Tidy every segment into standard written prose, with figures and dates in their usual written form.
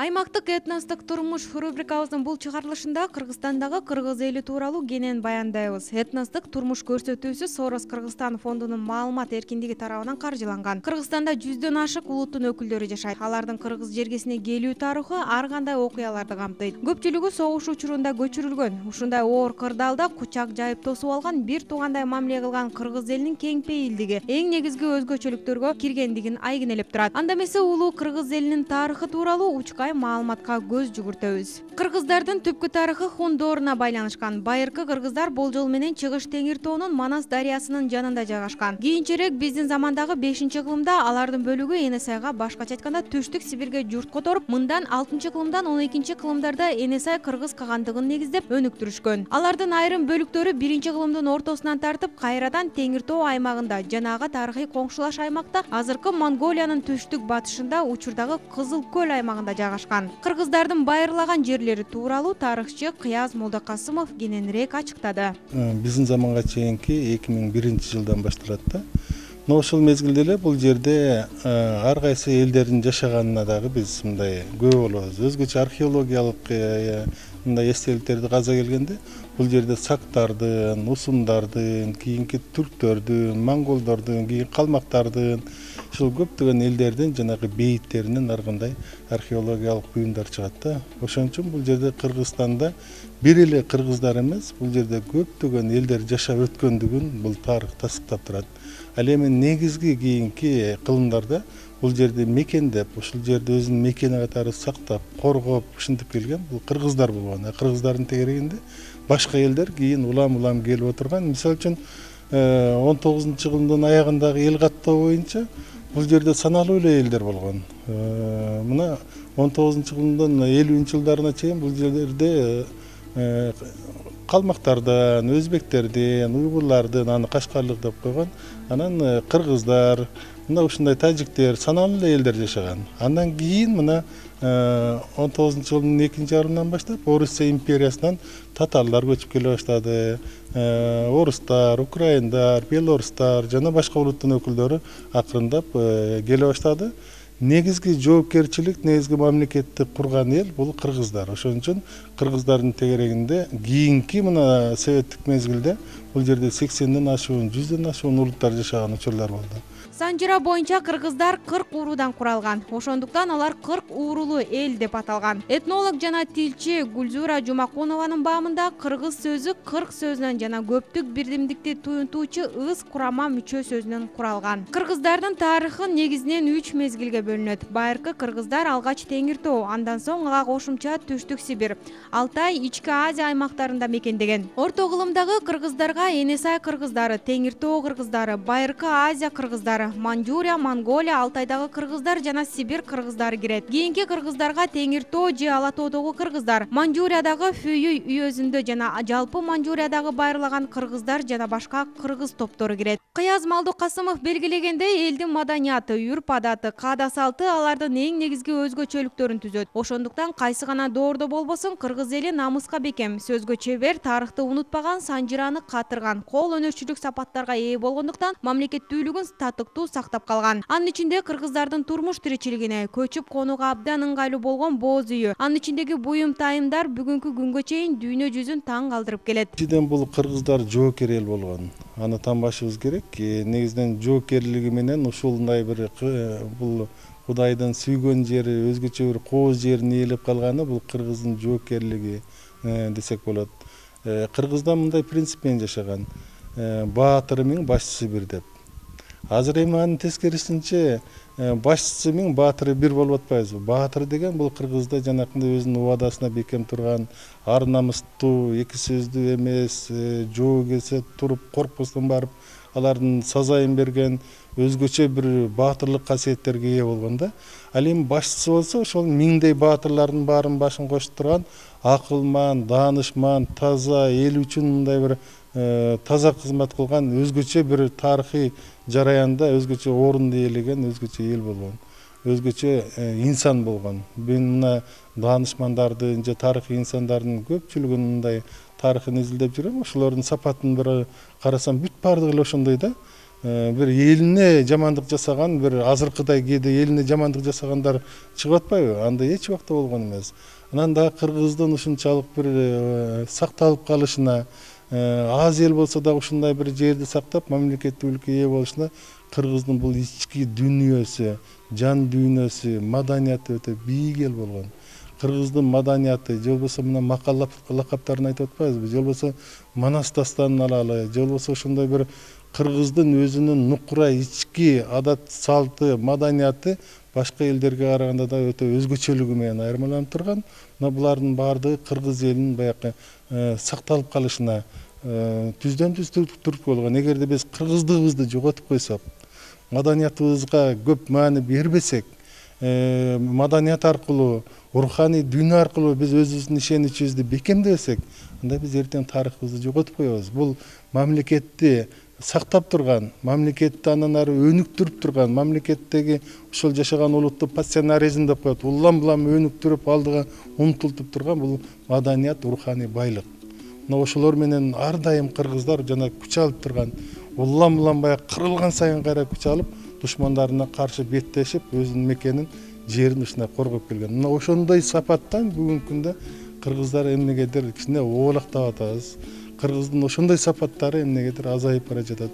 Аймактык этностук турмуш рубрикабыздын бул чыгарылышында Кыргызстандагы кыргыз эли тууралуу кенен баяндайбыз. Этностук турмуш көрсөтүүсү Сорос Кыргызстан фондунун маалымат эркиндиги тарабынан каржыланган. Кыргызстанда 100дөн ашык улуттун өкүлдөрү жашайт. Алардын кыргыз жергесине келүү тарыхы ар кандай окуяларды камтыйт. Көпчүлүгү согуш учурунда көчүрүлгөн. Ушундай оор кырдаалда кучак жайып тосуп алган, бир туугандай мамиле кылган кыргыз элинин кең пейилдиги, эң негизги өзгөчөлүктөргө киргендигин айгинелеп турат. Анда эмесе улуу кыргыз элинин тарыхы тууралуу маалыматка көз жүгүртөбүз. Кыргыздардын түпкү тарыхы хун дооруна байланышкан. Байыркы кыргыздар болжол менен Чыгыш Теңир тоонун Манас дарыясынын жанында жайгашкан. Кийинчерээк биздин замандагы 5-кылымда алардын бөлүгү Энесайга, башкача айтканда Түштүк Сибирге журт которуп, мындан 6-кылымдан 12-кылымдарда Энесай кыргыз кагандыгын негиздеп өнүктүрүшкөн. Алардын айрым бөлүктөрү 1-кылымдын ортосунан тартып кайрадан Теңир тоо аймагында, жанагы тарыхый коңшулаш аймакта, азыркы Монголиянын түштүк батышында, учурдагы Кызыл көл аймагында жайгашкан. Кыргыздардын байырлаган жерлери тууралуу тарыхчы Кыяз Молдокасымов кененирээк ачыктады. Биздин заманга чейинки 2001-жылдан башталат да. Но ошол мезгилде эле бул жерде ар кайсы элдердин жашаганына дагы биз мындай күбө болобуз. Өзгөчө археологиялык мындай эстеликтерди каза келгенде бул жерде сактардын, усундардын, кийинки түрктөрдүн, монголдордун, кийин калмактардын, ушул көптөгөн элдердин жанагы бейиттеринен ар кандай археологиялык буюмдар чыгат да. Ошон үчүн бул жерде Кыргызстанда бир эле кыргыздар эмес, бул жерде көптөгөн элдер жашап өткөндүгүн бул тарых тасдыктап турат. Ал эми негизги кийинки кылымдарда бул жерде мекендеп, ушул жерде өзүнүн мекени катары сактап, коргоп, ушинтип келген бул кыргыздар болгон. Кыргыздардын тегерегинде башка элдер кийин улам келип отурган. Мисалы үчүн 19-кылымдын аягындагы эл каттоо боюнча бул жерде саналуу эле элдер болгон. Мына 19-кылымдын 50-жылдарына чейин бул жерлерде калмактардан, өзбектерден, уйгурлардын, аны кашкарлык деп койгон, анан кыргыздар, мына ушундай тажиктер, саналуу эле элдер жашаган. Андан кийин мына 19-кылымдын 2-жарымынан баштап Орусия империясынан татарлар көчүп келе баштады. Орустар, украиндар, белорустар жана башка улуттун өкүлдөрү акырындап келе баштады. Негизги жоопкерчилик, негизги мамлекетти курган эл бул кыргыздар. Ошон үчүн кыргыздардын тегерегинде кийинки мына советтик мезгилде бул жерде 80ден ашуун, 100ден ашуун улуттар жашаган учурлар болду. Санжыра боюнча кыргыздар 40 уруудан куралган. Ошондуктан алар 40 уурулуу эл деп аталган. Этнолог жана тилчи Гүлзура Жумакунованын баамында кыргыз сөзү 40 сөзүнөн жана көптүк бирдимдикти туюнтуучу ыс курама мүчө сөзүнөн куралган. Кыргыздардын тарыхы негизинен 3 мезгилге бөлүнөт. Байыркы кыргыздар алгач Теңир тоо, андан соң ага кошумча Түштүк Сибир, Алтай, Ички Азия аймактарында мекендеген. Орто кылымдагы кыргыздарга Энесай кыргыздары, Теңир тоо кыргыздары, Байыркы Азия кыргыздары, Манчжурия, Монголия, Алтайдагы кыргыздар жана Сибир кыргыздары кирет. Кийинки кыргыздарга Теңир тоо же Ала тоодогу кыргыздар, Манчжуриядагы Фүйүй үйөзүндө жана жалпы Манчжуриядагы байырлаган кыргыздар жана башка кыргыз топтору кирет. Кыяз Молдокасымов белгилегендей, элдин маданияты, үрп-адаты, каада-салты алардын эң негизги өзгөчөлүктөрүн түзөт. Ошондуктан кайсы гана доордо болбосун кыргыз эли намыска бекем, сөзгө чебер, тарыхты унутпаган, санжыраны катырган, кол өнөрчүлүк сапаттарга ээ болгондуктан мамлекеттүүлүгүн татыктуу сактап калган. Анын ичинде кыргыздардын турмуш тиричилигине, көчүп конууга абдан ыңгайлуу болгон боз үйү, анын ичиндеги буюм тайымдар бүгүнкү күнгө чейин дүйнө жүзүн таң калтырып келет. Биринчиден бул кыргыздар жоокер эл болгон. Аны танбашыбыз керек. Негизинен жоокерлиги менен ушундай бир бул Кудайдын сүйгөн жери, өзгөчө бир кооз жерин ээлеп калганы бул кыргыздын жоокерлиги десек болот. Кыргыздар мындай принцип менен жашаган. Баатыры миң, башчысы бир деп. Азыр эми анын тескерисинче башчысы миң, баатыры бир болуп атпайбызбы? Баатыр деген бул кыргызда жанакындай өзүнүн убадасына бекем турган, ар намыстуу, эки сөздүү эмес, жоо келсе туруп коркпостон барып, алардын сазайын берген, өзгөчө бир баатырлык касиеттерге ээ болгон да. Ал эми башчысы болсо ошол миңдей баатырлардын баарын башын кошуп турган, акылман, таанышман, таза, эл үчүн мындай бир таза кызмат кылган, өзгөчө бир тарыхый жараянда өзгөчө орунду ээлеген өзгөчө эл болгон, өзгөчө инсан болгон. Мен мына даанышмандардын же тарыхый инсандардын көпчүлүгүнүн мындай тарыхын изилдеп жүрөм. Ошолордун сапатын бир карасам бүт баардыгы эле ошондой да. бир элине жамандык жасаган, бир азыркыдай кээде элине жамандык жасагандар чыгып атпайбы? Андай эч убакта болгон эмес. Анан дагы кыргыздын ушунчалык бир сакталып калышына, аз эл болсо дагы ушундай бир жерди сактап, мамлекеттүүлүккө ээ болушуна кыргыздын бул ички дүйнөсү, жан дүйнөсү, маданияты өтө бийик эл болгон. Кыргыздын маданияты, же болбосо мына макал лакаптарын айтып атпайбызбы? Же болбосо Манас дастанын алалы, же болбосо ошондой бир кыргыздын өзүнүн нукура ички адат салты, маданияты башка элдерге караганда да өтө өзгөчөлүгү менен айырмаланып турган. Мына булардын баардыгы кыргыз элинин баягы сакталып калышына түздөн түз түрткү болгон. Эгерде биз кыргыздыгыбызды жоготуп койсок, маданиятыбызга көп маани бербесек, маданият аркылуу, руханий дүйнө аркылуу биз өзүбүздүн ишеничибизди бекемдебесек, анда биз эртең тарыхыбызды жоготуп коебуз. Бул мамлекетти сактап турган, мамлекетти андан ары өнүктүрүп турган, мамлекеттеги ошол жашаган улутту пассионаризм деп коет, улам-булам өнүктүрүп алдыга умтултуп турган бул маданият, руханий байлык. Мына ошолор менен ар дайым кыргыздар жана күч алып турган, улам-булам баягы кырылган сайын кайра күч алып, душмандарына каршы беттешип, өзүнүн мекенин, жерин ушундай коргоп келген. Мына ошондой сапаттан бүгүнкү күндө кыргыздар эмнегедир кичине оолактап атабыз. Кыргыздын ошондой сапаттары эмнегедир азайып бара жатат.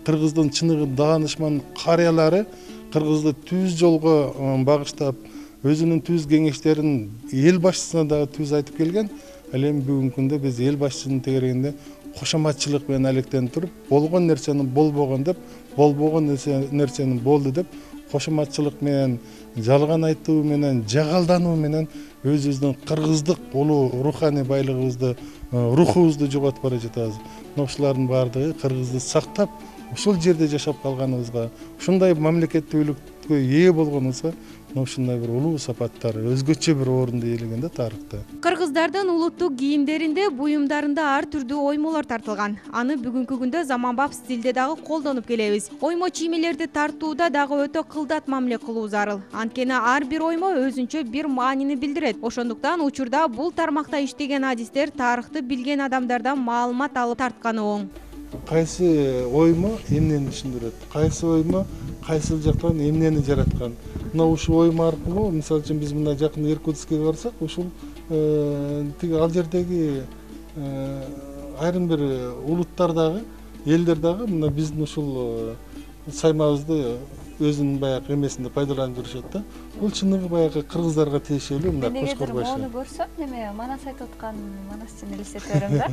Кыргыздын чыныгы даанышман карыялары кыргызды түз жолго багыштап, өзүнүн түз кеңештерин эл башчысына дагы түз айтып келген. Ал эми бүгүнкү күндө биз эл башчысынын тегерегинде кошоматчылык менен алектенип туруп, болгон нерсени болбогон деп, болбогон нерсени болду деп, кошоматчылык менен, жалган айтуу менен, жагалдануу менен өзүбүздүн кыргыздык улуу руханий байлыгыбызды, рухубузду жоготуп бара жатабыз. Мына ушулардын баардыгы кыргызды сактап, ушул жерде жашап калганыбызга, ушундай мамлекеттүүлүккө ээ болгонубузга ушундай бир улуу сапаттар, өзгөчө бир орунду ээлеген да тарыхта. Кыргыздардын улуттук кийимдеринде, буюмдарында ар түрдүү оймолор тартылган. Аны бүгүнкү күндө заманбап стилде дагы колдонуп келебиз. Оймо чиймелерди тартууда дагы өтө кылдат мамиле кылуу зарыл. Анткени ар бир оймо өзүнчө бир маанини билдирет. Ошондуктан учурда бул тармакта иштеген адистер тарыхты билген адамдардан маалымат алып тартканы оң. Кайсы оймо эмнени түшүндүрөт, кайсы оймо кайсыл жактан эмнени жараткан. Мына ушул оймо аркылуу, мисалы үчүн биз мына жакын Иркутскке барсак, ушул тиги ал жердеги айрым бир улуттар дагы, элдер дагы мына биздин ушул саймабызды өзүнүн баягы эмесинде пайдаланып жүрүшөт да. Бул чыныгы баягы кыргыздарга тиешелүү мына Кошкор башы. Муну көрсөм, неме Манас айтып аткан Манастын элестете берем да.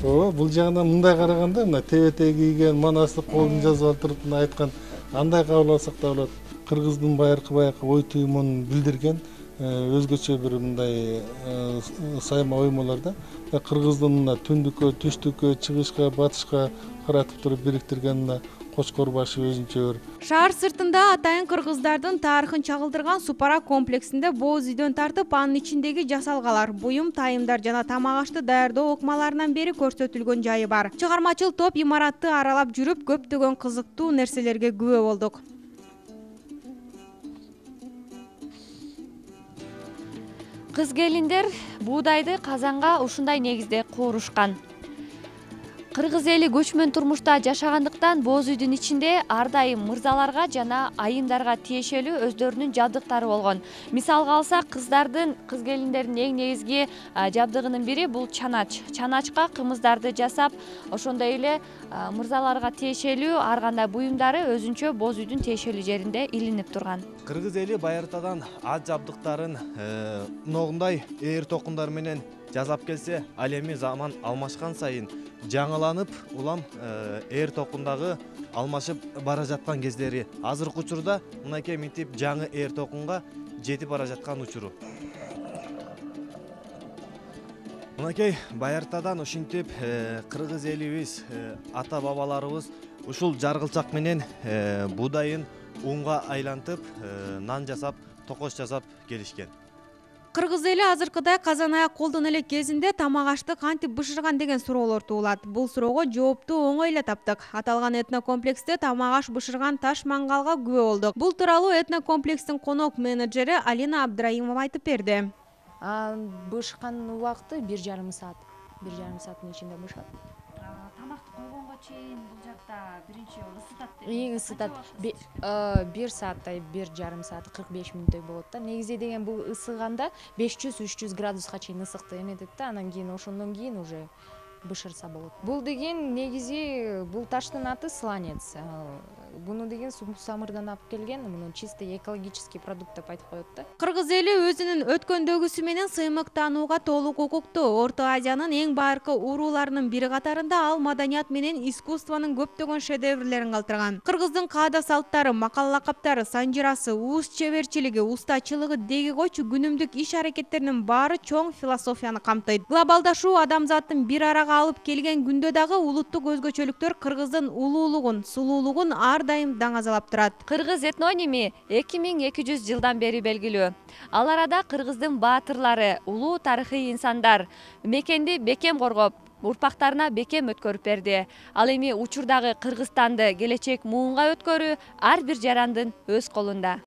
Ооба, бул жагынан мындай караганда, мына тебете кийген, Манасты колун жазып алтырып мына айткан, андай кабыл алсак да болот. Кыргыздын баягы ой туюмун билдирген өзгөчө бир мындай сайма оймолор да. Кыргыздын мына түндүккө, түштүккө, чыгышка, батышка каратып туруп бириктирген мына Кошкор башы өзүнчө бир. Шаар сыртында атайын кыргыздардын тарыхын чагылдырган Супара комплексинде боз үйдөн тартып, анын ичиндеги жасалгалар, буюм, тайымдар жана тамак ашты даярдоо окмаларынан бери көрсөтүлгөн жайы бар. Чыгармачыл топ имаратты аралап жүрүп, көптөгөн кызыктуу нерселерге күбө болдук. Кыз келиндер буудайды казанга ушундай негизде куурушкан. Кыргыз эли көчмөн турмушта жашагандыктан боз үйдүн ичинде ар дайым мырзаларга жана айымдарга тиешелүү өздөрүнүн жабдыктары болгон. Мисалга алсак, кыз келиндердин эң негизги жабдыгынын бири бул чанач. Чаначка кымыздарды жасап, ошондой эле мырзаларга тиешелүү ар кандай буюмдары өзүнчө боз үйдүн тиешелүү жеринде илинип турган. Кыргыз эли байыртадан ат жабдыктарын ногундай ээр токундар менен жасап келсе, ал эми заман алмашкан сайын жаңыланып, улам ээр токундагы алмашып бара жаткан кездери. Азыркы учурда мынакей мынтип жаңы ээр токунга жетип бара жаткан учуру. Мынакей байыртадан ушинтип кыргыз элибиз, ата бабаларыбыз ушул жаргылчак менен буудайын унга айлантып, нан жасап, токош жасап келишкен. Кыргыз эли азыркыдай казан аяк колдон элек кезинде тамак ашты кантип бышырган деген суроолор туулат. Бул суроого жоопту оңой эле таптык. Аталган этнокомплексте тамак аш бышырган таш мангалга күбө болдук. Бул тууралуу этнокомплекстин конок менеджери Алина Абдраимова айтып берди. Бышкан убакыты 1,5 саат. 1,5 сааттын ичинде бышат. Тамакты койгонго чейин бул жакта биринчи ысытат деп эң ысытат. 1 сааттай, 1,5 саат, 45 мүнөттөй болот да. Негизи деген бул ысыганда 500-300 градуска чейин ысыкты эметет да, анан кийин ошондон кийин уже бышырса болот. Бул деген негизи бул таштын аты сланец. Буну деген самырдан алып келген, муну чисто экологический продукт деп айтып коет да. Кыргыз эли өзүнүн өткөндөгүсү менен сыймыктанууга толук укуктуу. Орто Азиянын эң байыркы урууларынын бири катарында ал маданият менен искусствонун көптөгөн шедеврлерин калтырган. Кыргыздын каада салттары, макал лакаптары, санжырасы, ууз чеберчилиги, устачылыгы деги койчу күнүмдүк иш аракеттеринин баары чоң философияны камтыйт. Глобалдашуу адамзаттын бир арага алып келген күндө дагы улуттук өзгөчөлүктөр кыргыздын улуулугун, сулуулугун ар дайым даңазалап турат. Кыргыз этноними 2200 жылдан бери белгилүү. Ал арада кыргыздын баатырлары, улуу тарыхый инсандар мекенди бекем коргоп, урпактарына бекем өткөрүп берди. Ал эми учурдагы Кыргызстанды келечек муунга өткөрүү ар бир жарандын өз колунда.